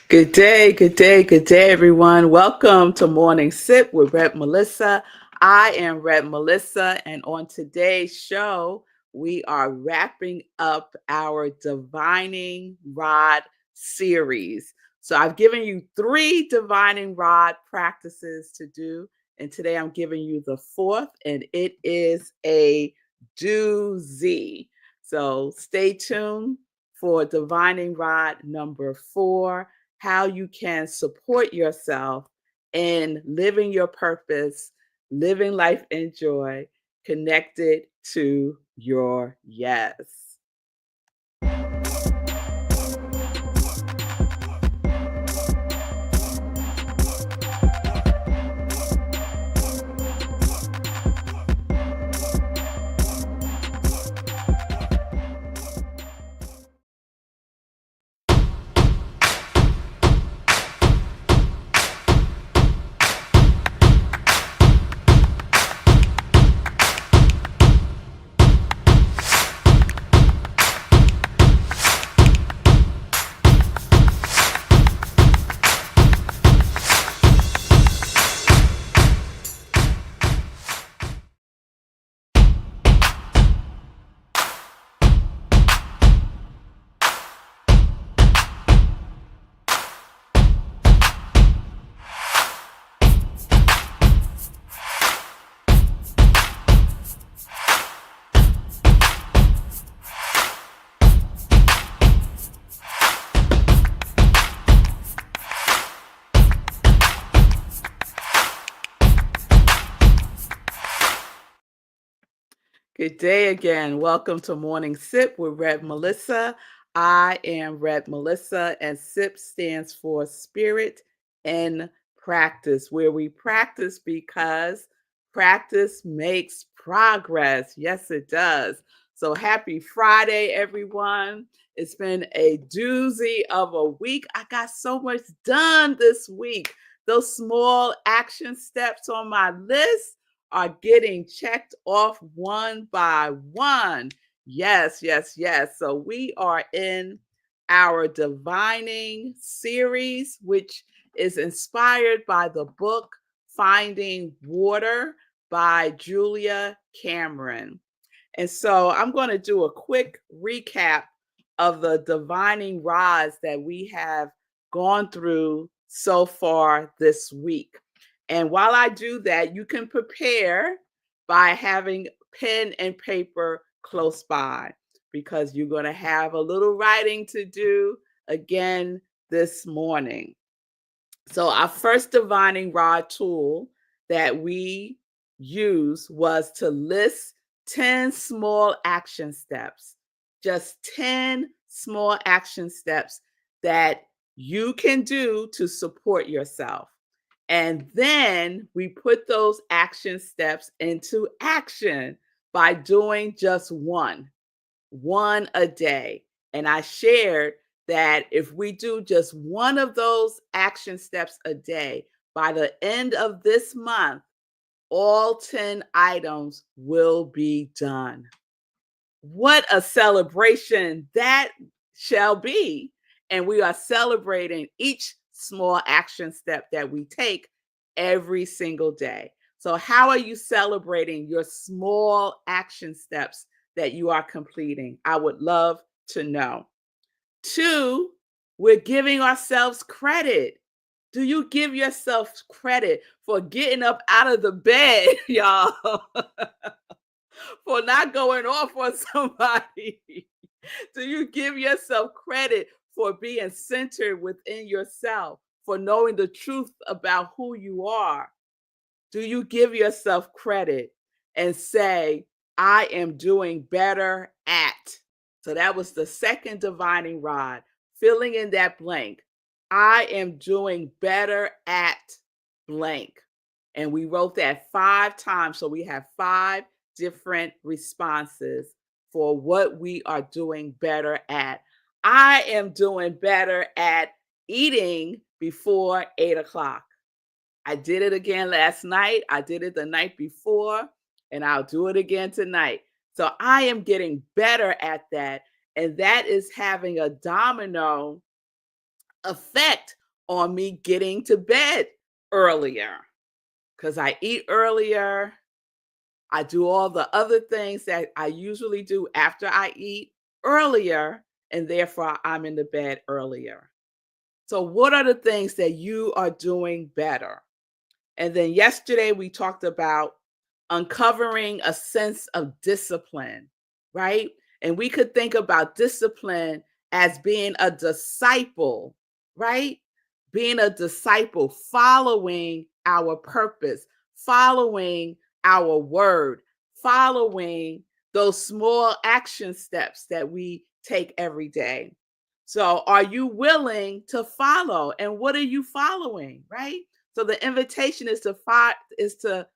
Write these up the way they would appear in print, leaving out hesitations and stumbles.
Good day, good day, good day, everyone. Welcome to Morning Sip with Rev Melissa. I am Rev Melissa, and on today's show, we are wrapping up our Divining Rod series. So I've given you 3 Divining Rod practices to do, and today I'm giving you the 4th, and it is a doozy. So stay tuned for Divining Rod number 4, how you can support yourself in living your purpose, living life in joy, connected to your yes. Good day again. Welcome to Morning Sip with Rev Melissa. I am Rev Melissa, and SIP stands for Spirit in Practice, where we practice because practice makes progress. Yes, it does. So happy Friday, everyone. It's been a doozy of a week. I got so much done this week. Those small action steps on my list are getting checked off one by one. Yes, yes, yes. So we are in our divining series, which is inspired by the book Finding Water by Julia Cameron. And so I'm going to do a quick recap of the divining rods that we have gone through so far this week. And while I do that, you can prepare by having pen and paper close by because you're going to have a little writing to do again this morning. So, our first divining rod tool that we used was to list 10 small action steps, just 10 small action steps that you can do to support yourself. And then we put those action steps into action by doing just one a day. And I shared that if we do just one of those action steps a day, by the end of this month, all 10 items will be done. What a celebration that shall be. And we are celebrating each small action step that we take every single day. So, how are you celebrating your small action steps that you are completing? I would love to know. 2, we're giving ourselves credit. Do you give yourself credit for getting up out of the bed, y'all? For not going off on somebody? Do you give yourself credit for being centered within yourself, for knowing the truth about who you are? Do you give yourself credit and say, I am doing better at? So that was the second divining rod, filling in that blank. I am doing better at blank. And we wrote that 5 times. So we have 5 different responses for what we are doing better at. I am doing better at eating before 8 o'clock. I did it again last night. I did it the night before, and I'll do it again tonight. So I am getting better at that. And that is having a domino effect on me getting to bed earlier because I eat earlier. I do all the other things that I usually do after I eat earlier, and therefore I'm in the bed earlier. So, what are the things that you are doing better? And then yesterday we talked about uncovering a sense of discipline, right? And we could think about discipline as being a disciple, right? Being a disciple, following our purpose, following our word, following those small action steps that we take every day. So, are you willing to follow? And what are you following, right? So the invitation is to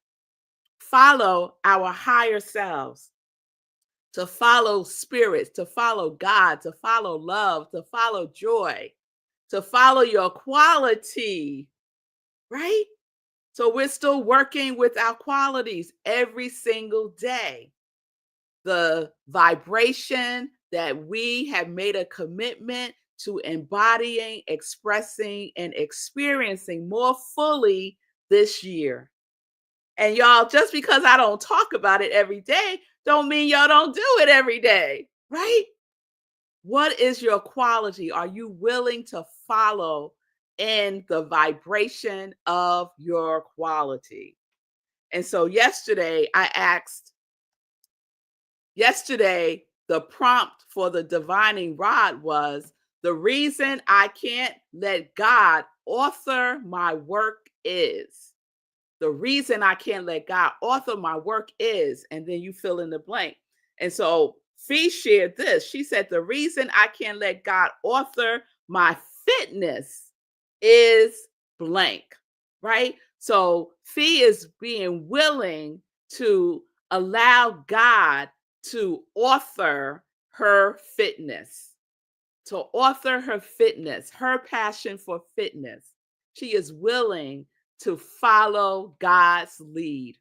follow our higher selves, to follow spirits, to follow God, to follow love, to follow joy, to follow your quality, right? So we're still working with our qualities every single day. The vibration that we have made a commitment to embodying, expressing, and experiencing more fully this year. And y'all, just because I don't talk about it every day, don't mean y'all don't do it every day, right? What is your quality? Are you willing to follow in the vibration of your quality? And so yesterday, the prompt for the divining rod was the reason I can't let God author my work is. The reason I can't let God author my work is, and then you fill in the blank. And so Fee shared this. She said, the reason I can't let God author my fitness is blank, right? So Fee is being willing to allow God to author her fitness, to author her fitness, her passion for fitness. She is willing to follow God's lead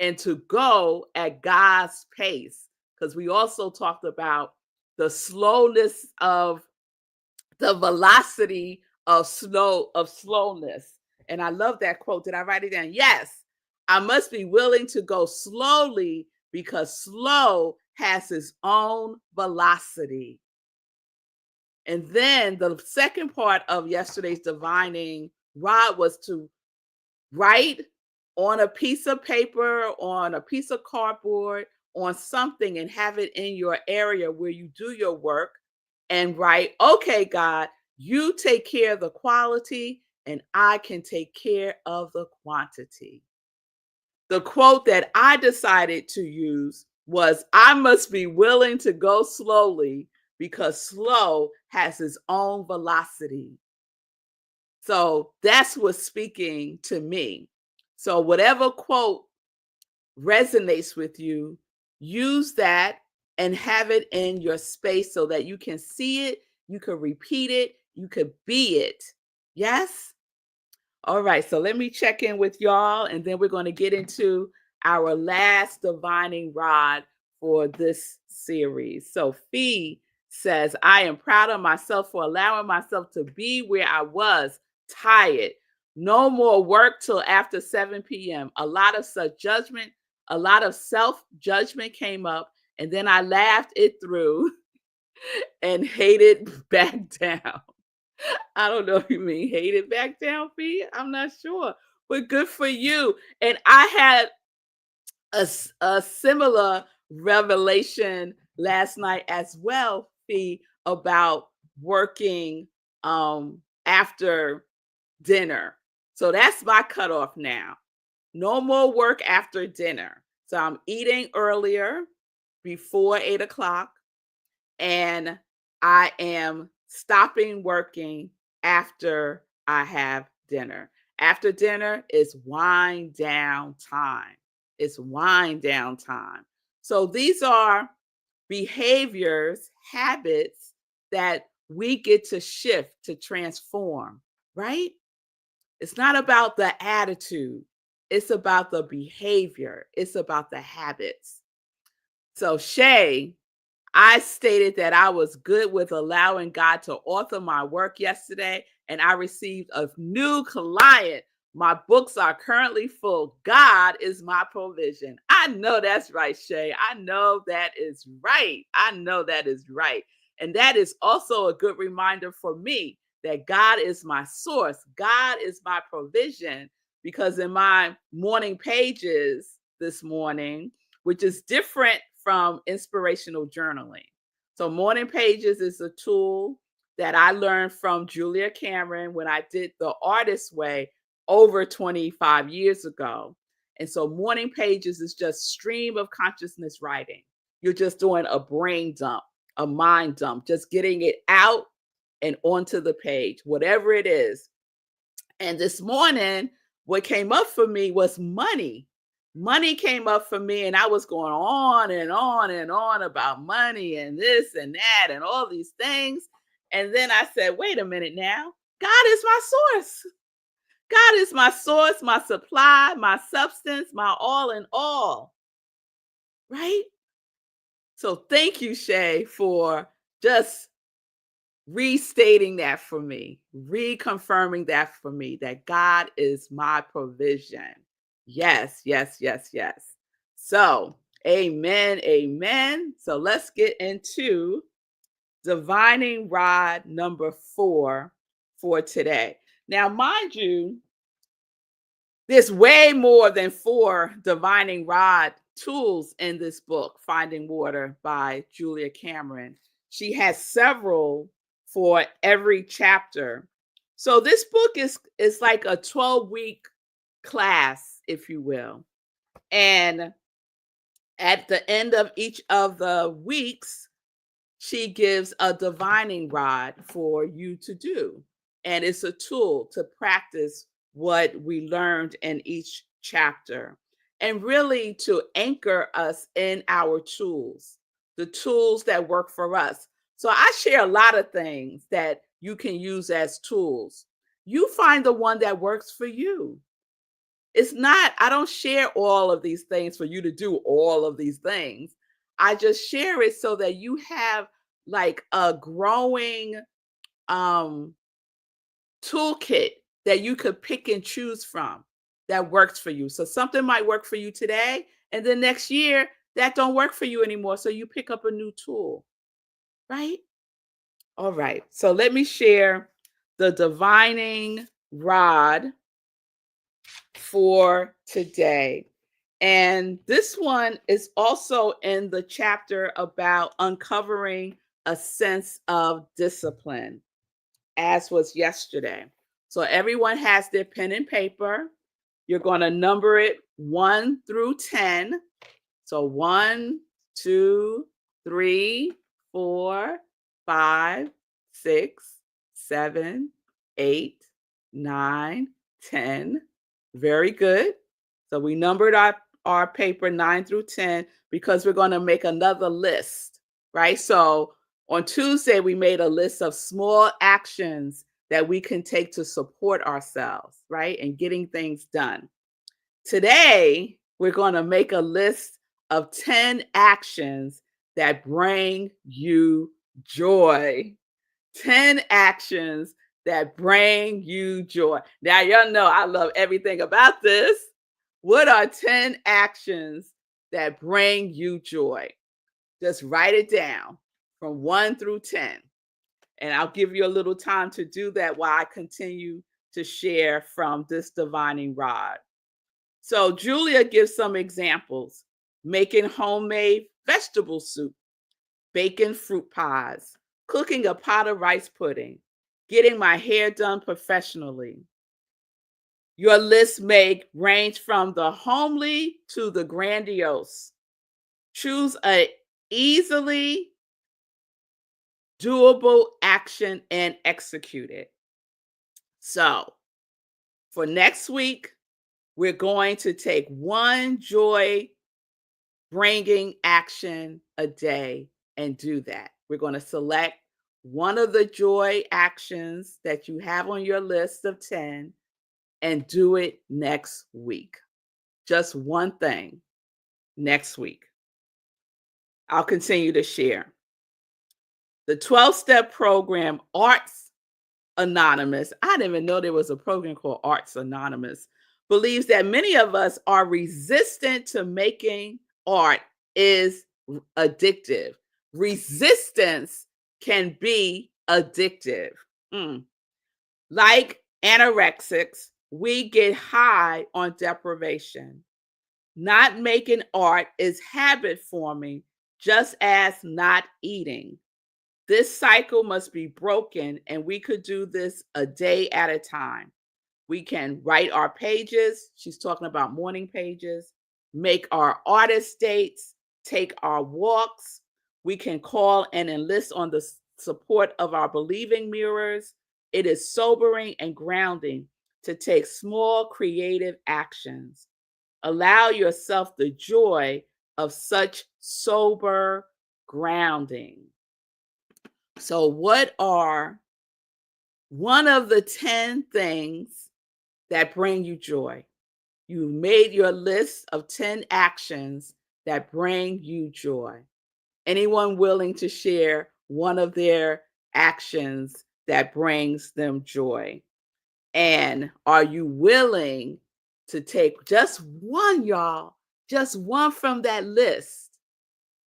and to go at God's pace. Because we also talked about the slowness of the velocity of slowness. And I love that quote. Did I write it down? Yes. I must be willing to go slowly because slow has its own velocity. And then the second part of yesterday's divining rod was to write on a piece of paper, on a piece of cardboard, on something, and have it in your area where you do your work and write, okay, God, you take care of the quality and I can take care of the quantity. The quote that I decided to use was, I must be willing to go slowly because slow has its own velocity. So that's what's speaking to me. So, whatever quote resonates with you, use that and have it in your space so that you can see it, you can repeat it, you could be it. Yes? All right, so let me check in with y'all, and then we're going to get into our last divining rod for this series. So, Fee says, I am proud of myself for allowing myself to be where I was, tired. No more work till after 7 p.m. A lot of a lot of self judgment came up, and then I laughed it through and hated back down. I don't know if you mean hate it back down, Fee. I'm not sure, but good for you. And I had a similar revelation last night as well, Fee, about working after dinner. So that's my cutoff now. No more work after dinner. So I'm eating earlier before 8 o'clock, and I am stopping working after I have dinner. After dinner is wind down time. It's wind down time. So these are behaviors, habits that we get to shift, to transform, right? It's not about the attitude. It's about the behavior. It's about the habits. So Shay, I stated that I was good with allowing God to author my work yesterday, and I received a new client. My books are currently full. God is my provision. I know that's right, Shay. I know that is right. I know that is right. And that is also a good reminder for me that God is my source. God is my provision. Because in my morning pages this morning, which is different from inspirational journaling. So, morning pages is a tool that I learned from Julia Cameron when I did the artist way over 25 years ago. And so, morning pages is just stream of consciousness writing. You're just doing a brain dump, a mind dump, just getting it out and onto the page, whatever it is. And this morning, what came up for me was money. Money came up for me, and I was going on and on and on about money and this and that and all these things. And then I said, wait a minute now. God is my source. God is my source, my supply, my substance, my all in all. Right? So thank you, Shay, for just restating that for me, reconfirming that for me, that God is my provision. Yes, yes, yes, yes. So, amen, amen. So, let's get into divining rod number 4 for today. Now, mind you, there's way more than 4 divining rod tools in this book, Finding Water by Julia Cameron. She has several for every chapter. So this book is like a 12-week class, if you will. And at the end of each of the weeks, she gives a divining rod for you to do. And it's a tool to practice what we learned in each chapter and really to anchor us in our tools, the tools that work for us. So I share a lot of things that you can use as tools. You find the one that works for you. It's not, I don't share all of these things for you to do all of these things. I just share it so that you have like a growing um toolkit that you could pick and choose from that works for you. So something might work for you today, and then next year that don't work for you anymore. So you pick up a new tool, right? All right. So let me share the divining rod for today. And this one is also in the chapter about uncovering a sense of discipline, as was yesterday. So everyone has their pen and paper. You're going to number it 1 through 10. So 1, 2, 3, 4, 5, 6, 7, 8, 9, 10. Very good. So we numbered our paper 9 through 10 because we're going to make another list, right? So on Tuesday, we made a list of small actions that we can take to support ourselves, right? And getting things done. Today, we're going to make a list of 10 actions that bring you joy. 10 actions that bring you joy. Now, y'all know I love everything about this. What are 10 actions that bring you joy? Just write it down from 1 through 10. And I'll give you a little time to do that while I continue to share from this divining rod. So Julia gives some examples: making homemade vegetable soup, baking fruit pies, cooking a pot of rice pudding, getting my hair done professionally. Your list may range from the homely to the grandiose. Choose a easily doable action and execute it. So for next week, we're going to take one joy bringing action a day and do that. We're going to select one of the joy actions that you have on your list of 10 and do it next week. Just one thing next week. I'll continue to share. The 12-step program, Arts Anonymous, I didn't even know there was a program called Arts Anonymous, believes that many of us are resistant to making art is addictive. Resistance can be addictive. Mm. Like anorexics, we get high on deprivation. Not making art is habit forming, just as not eating. This cycle must be broken, and we could do this a day at a time. We can write our pages. She's talking about morning pages, make our artist dates, take our walks. We can call and enlist on the support of our believing mirrors. It is sobering and grounding to take small creative actions. Allow yourself the joy of such sober grounding. So, what are one of the 10 things that bring you joy? You made your list of 10 actions that bring you joy. Anyone willing to share one of their actions that brings them joy? And are you willing to take just one, y'all, just one from that list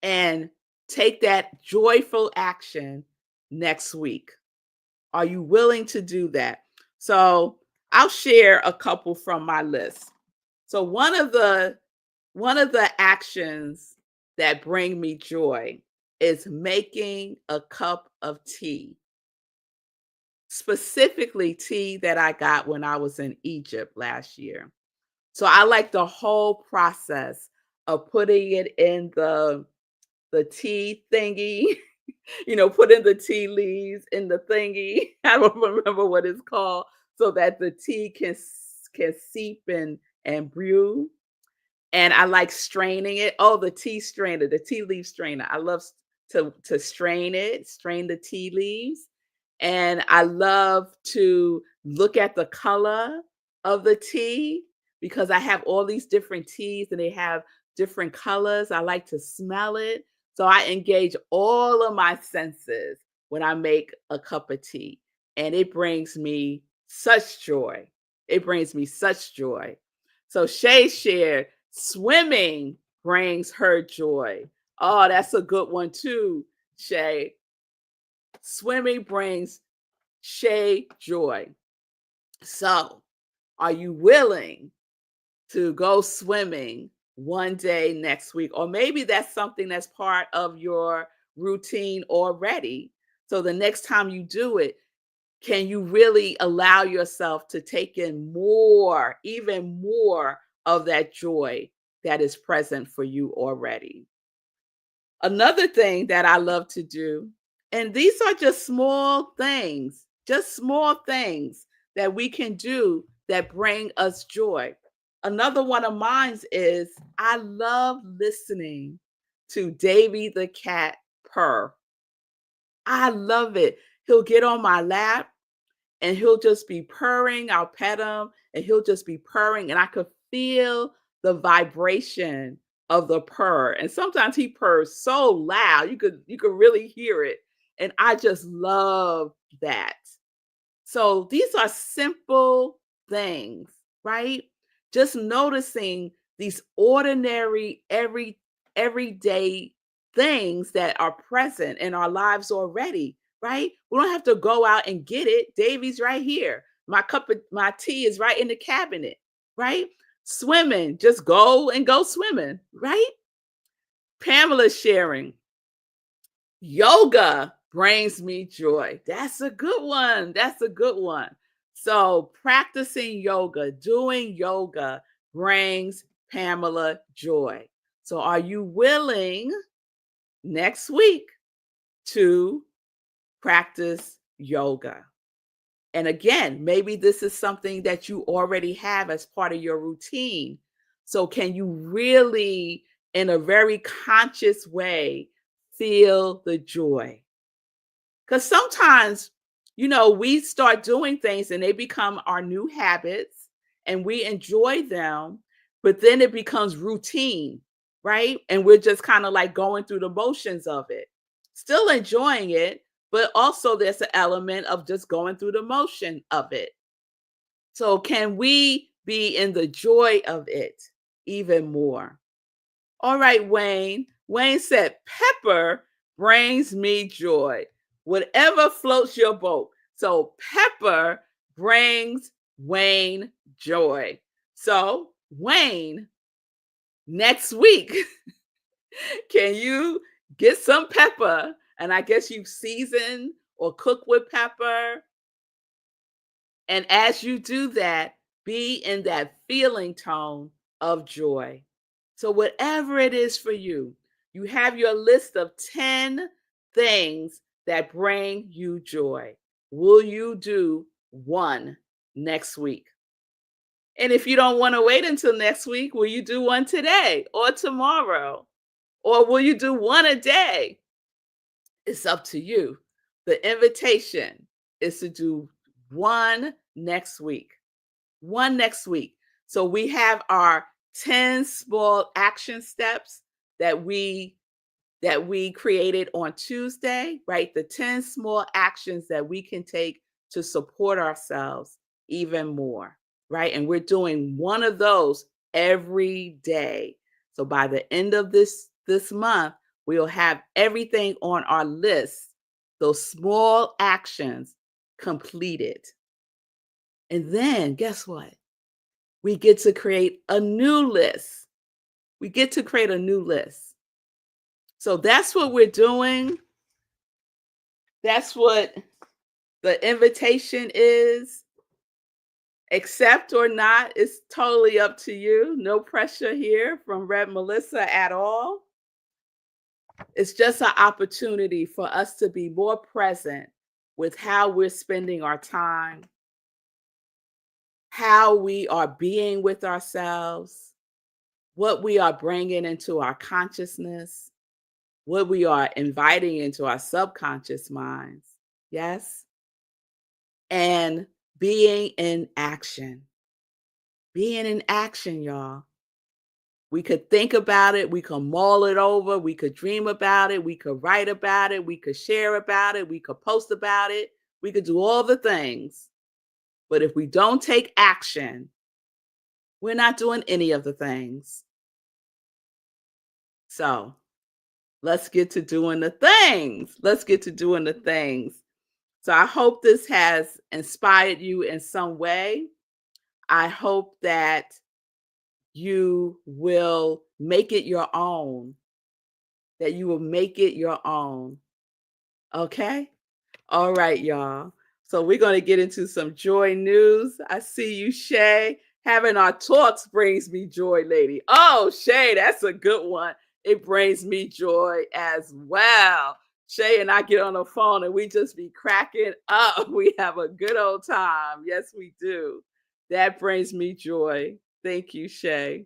and take that joyful action next week? Are you willing to do that? So I'll share a couple from my list. So one of the actions that bring me joy is making a cup of tea. Specifically tea that I got when I was in Egypt last year. So I like the whole process of putting it in the tea thingy, putting the tea leaves in the thingy. I don't remember what it's called, so that the tea can seep and brew. And I like straining it. Oh, the tea strainer, the tea leaf strainer. I love to strain it, strain the tea leaves. And I love to look at the color of the tea because I have all these different teas and they have different colors. I like to smell it. So I engage all of my senses when I make a cup of tea. And it brings me such joy. It brings me such joy. So Shay shared swimming brings her joy. Oh, that's a good one too, Shay. Swimming brings Shay joy. So, are you willing to go swimming one day next week? Or maybe that's something that's part of your routine already. So, the next time you do it, can you really allow yourself to take in more, even more of that joy that is present for you already? Another thing that I love to do, and these are just small things that we can do that bring us joy. Another one of mine is I love listening to Davy the cat purr. I love it. He'll get on my lap and he'll just be purring. I'll pet him and he'll just be purring, and I could feel the vibration of the purr. And sometimes he purrs so loud, you could really hear it. And I just love that. So these are simple things, right? Just noticing these ordinary everyday things that are present in our lives already, right? We don't have to go out and get it. Davy's right here. My cup of my tea is right in the cabinet, right? Swimming, just go swimming, right? Pamela sharing, yoga brings me joy. That's a good one. That's a good one. So, practicing yoga, doing yoga brings Pamela joy. So, are you willing next week to practice yoga? And again, maybe this is something that you already have as part of your routine. So, can you really, in a very conscious way, feel the joy? Because sometimes, we start doing things and they become our new habits and we enjoy them, but then it becomes routine, right? And we're just kind of like going through the motions of it, still enjoying it, but also there's an element of just going through the motion of it. So can we be in the joy of it even more? All right, Wayne. Wayne said, pepper brings me joy. Whatever floats your boat. So pepper brings Wayne joy. So, Wayne, next week, can you get some pepper? And I guess you season or cook with pepper. And as you do that, be in that feeling tone of joy. So, whatever it is for you, you have your list of 10 things that bring you joy. Will you do one next week? And if you don't want to wait until next week, will you do one today or tomorrow? Or will you do one a day? It's up to you. The invitation is to do one next week. One next week. So we have our 10 small action steps that we created on Tuesday, right? The 10 small actions that we can take to support ourselves even more, right? And we're doing one of those every day. So by the end of this month, we'll have everything on our list, those small actions completed. And then guess what? We get to create a new list. We get to create a new list. So that's what we're doing. That's what the invitation is. Accept or not, it's totally up to you. No pressure here from Rev Melissa at all. It's just an opportunity for us to be more present with how we're spending our time, how we are being with ourselves, what we are bringing into our consciousness, what we are inviting into our subconscious minds. Yes. And being in action. Being in action, y'all. We could think about it. We could mull it over. We could dream about it. We could write about it. We could share about it. We could post about it. We could do all the things. But if we don't take action, we're not doing any of the things. So let's get to doing the things. Let's get to doing the things. So I hope this has inspired you in some way. I hope that you will make it your own, that you will make it your own. Okay? All right, y'all. So we're going to get into some joy news. I see you, Shay. Having our talks brings me joy, lady. Oh, Shay, that's a good one. It brings me joy as well. Shay and I get on the phone and we just be cracking up. We have a good old time. Yes, we do. That brings me joy. Thank you, Shay.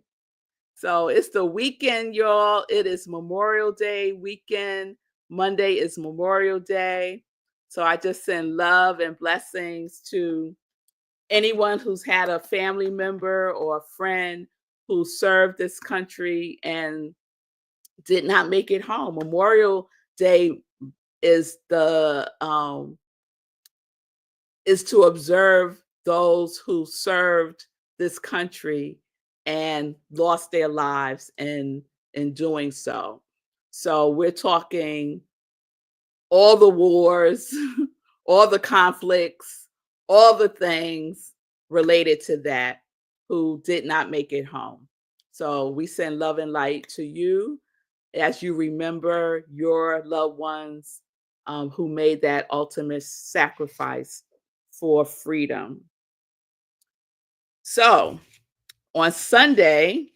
So it's the weekend, y'all. It is Memorial Day weekend. Monday is Memorial Day. So I just send love and blessings to anyone who's had a family member or a friend who served this country and did not make it home. Memorial Day is is to observe those who served this country and lost their lives in doing so. So we're talking all the wars, all the conflicts, all the things related to that who did not make it home. So we send love and light to you as you remember your loved ones who made that ultimate sacrifice for freedom. So on Sunday,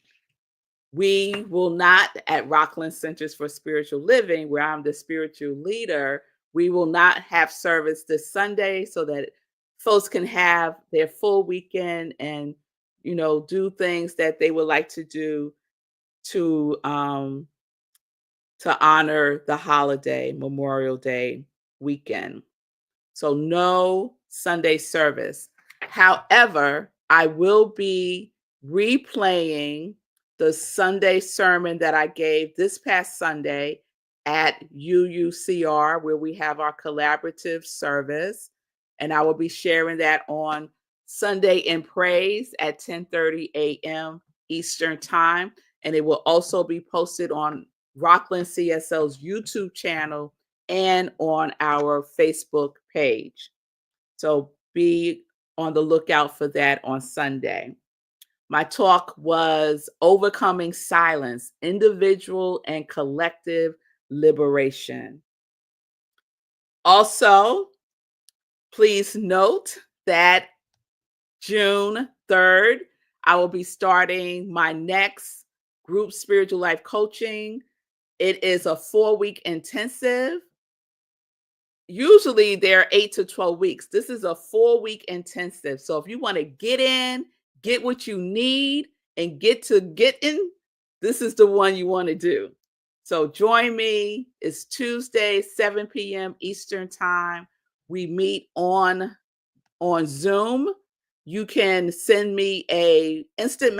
we will not at Rockland Centers for Spiritual Living, where I'm the spiritual leader, we will not have service this Sunday so that folks can have their full weekend and, do things that they would like to do to honor the holiday, Memorial Day weekend. So no Sunday service. However, I will be replaying the Sunday sermon that I gave this past Sunday at UUCR, where we have our collaborative service. And I will be sharing that on Sunday in Praise at 10:30 a.m. Eastern Time. And it will also be posted on Rockland CSL's YouTube channel and on our Facebook page. So be on the lookout for that on Sunday. My talk was Overcoming Silence, Individual and Collective Liberation. Also, please note that June 3rd, I will be starting my next group spiritual life coaching. It is a 4-week intensive. Usually they're 8 to 12 weeks. This is a 4-week intensive. So if you want to get in, get what you need, and get to get in, this is the one you want to do. So join me. It's Tuesday, 7 p.m. Eastern Time. We meet on Zoom. You can send me a direct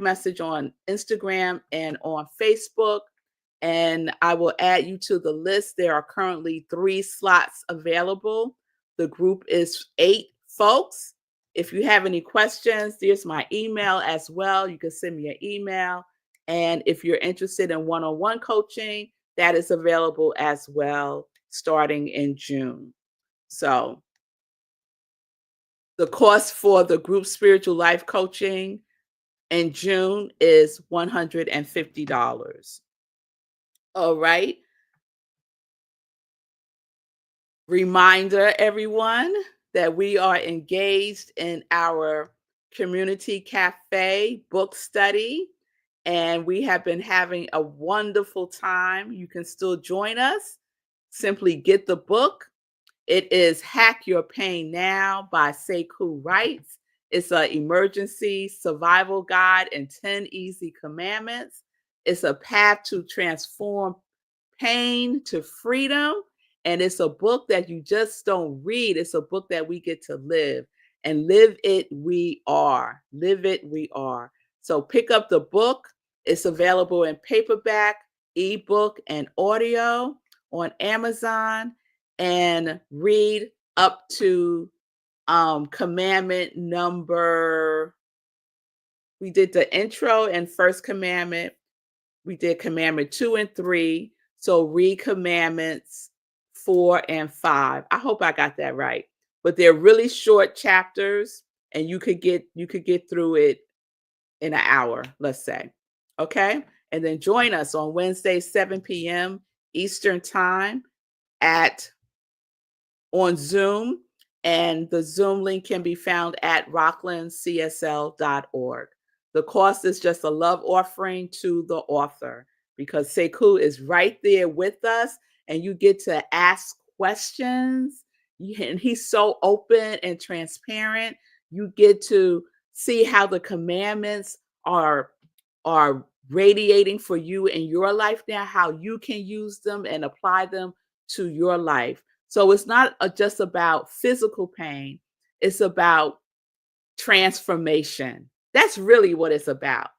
message on Instagram and on Facebook, and I will add you to the list. There are currently 3 slots available. The group is 8 folks. If you have any questions, there's my email as well. You can send me an email. And if you're interested in one-on-one coaching, that is available as well starting in June. So the cost for the group spiritual life coaching in June is $150. All right. Reminder, everyone, that we are engaged in our community cafe book study, and we have been having a wonderful time. You can still join us. Simply get the book. It is Hack Your Pain Now by Sekou Wrights. It's an emergency survival guide and 10 easy commandments. It's a path to transform pain to freedom. And it's a book that you just don't read. It's a book that we get to live. And live it, we are. Live it, we are. So pick up the book. It's available in paperback, ebook, and audio on Amazon, and read up to commandment number. We did the intro and first commandment. We did commandment 2 and 3. So read commandments 4 and 5. I hope I got that right. But they're really short chapters, and you could get through it in an hour, let's say. Okay? And then join us on Wednesday, 7 p.m. Eastern Time on Zoom. And the Zoom link can be found at rocklandcsl.org. The cost is just a love offering to the author, because Sekou is right there with us, and you get to ask questions. And he's so open and transparent. You get to see how the commandments are radiating for you in your life now, how you can use them and apply them to your life. So it's not just about physical pain. It's about transformation. That's really what it's about.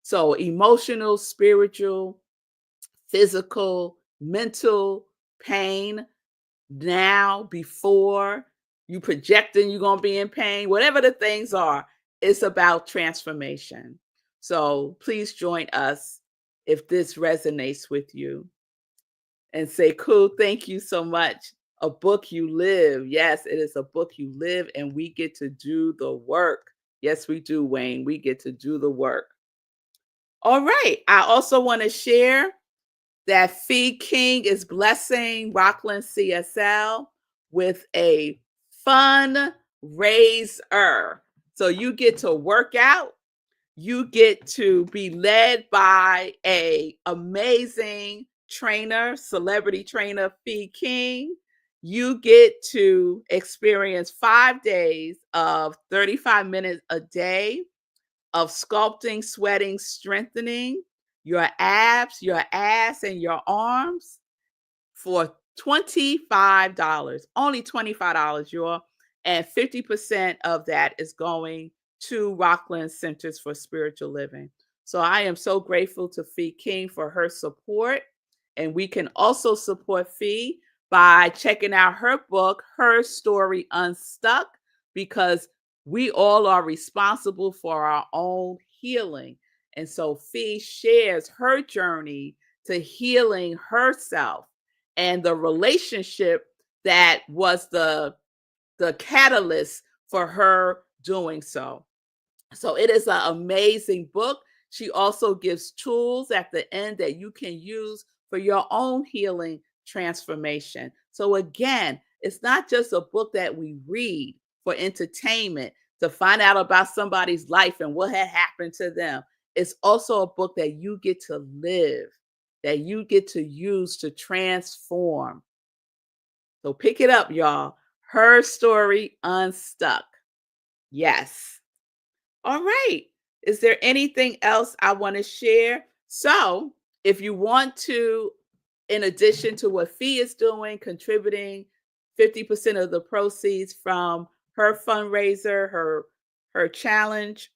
So emotional, spiritual, physical, mental pain now, before you projecting you're going to be in pain, whatever the things are, it's about transformation. So please join us if this resonates with you. And Sekou, thank you so much. A book you live. Yes, it is a book you live, and we get to do the work. Yes, we do, Wayne. We get to do the work. All right. I also want to share that Feed King is blessing Rockland CSL with a fundraiser. So you get to work out. You get to be led by a amazing trainer, celebrity trainer, Feed King. You get to experience 5 days of 35 minutes a day of sculpting, sweating, strengthening your abs, your ass, and your arms for $25. Only $25, y'all. And 50% of that is going to Rockland Centers for Spiritual Living. So I am so grateful to Fee King for her support. And we can also support Fee by checking out her book, Her Story Unstuck, because we all are responsible for our own healing. And so Fee shares her journey to healing herself and the relationship that was the catalyst for her doing so. So it is an amazing book. She also gives tools at the end that you can use for your own healing transformation. So again, it's not just a book that we read for entertainment to find out about somebody's life and what had happened to them. It's also a book that you get to live, that you get to use to transform. So pick it up, y'all. Her Story Unstuck. Yes. All right. Is there anything else I want to share? So, if you want to, in addition to what Fee is doing, contributing 50% of the proceeds from her fundraiser, her challenge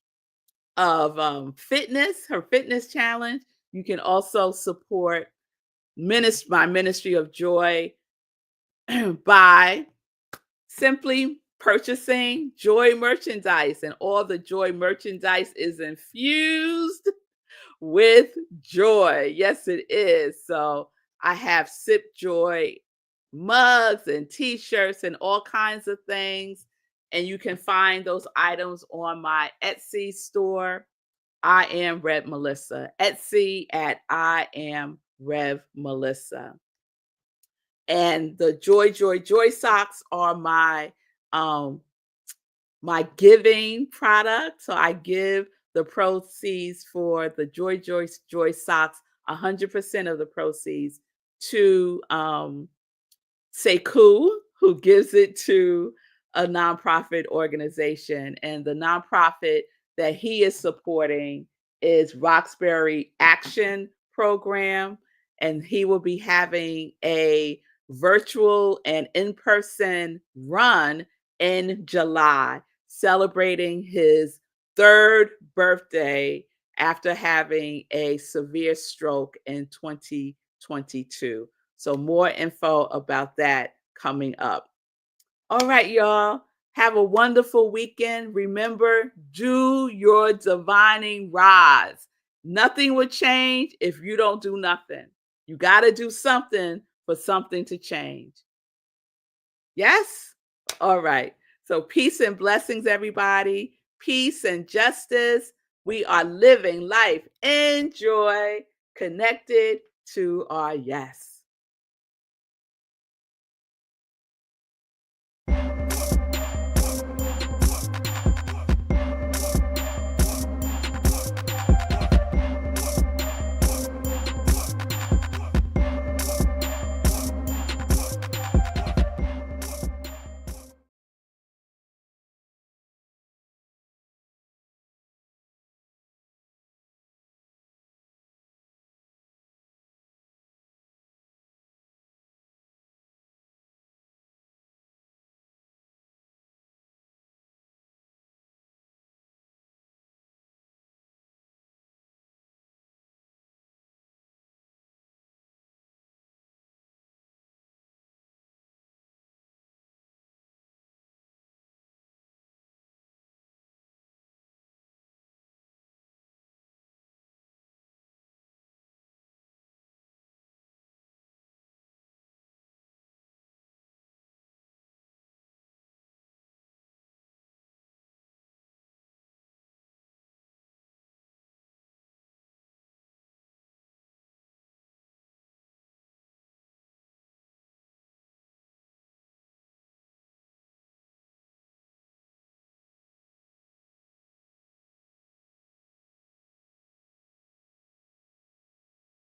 of fitness, her fitness challenge, you can also support my ministry of joy by simply purchasing joy merchandise, and all the joy merchandise is infused with joy. Yes, it is. So I have Sip Joy mugs and t-shirts and all kinds of things. And you can find those items on my Etsy store. I am Rev Melissa. Etsy at I am Rev Melissa. And the Joy socks are um my giving product. So I give the proceeds for the Joy socks, 100% of the proceeds to Sekou, who gives it to a nonprofit organization. And the nonprofit that he is supporting is Roxbury Action Program. And he will be having a virtual and in-person run in July, celebrating his third birthday after having a severe stroke in 2022. So more info about that coming up. All right, y'all. Have a wonderful weekend. Remember, do your divining rise. Nothing will change if you don't do nothing. You got to do something for something to change. Yes? All right. So peace and blessings, everybody. Peace and justice. We are living life in joy, connected to our yes.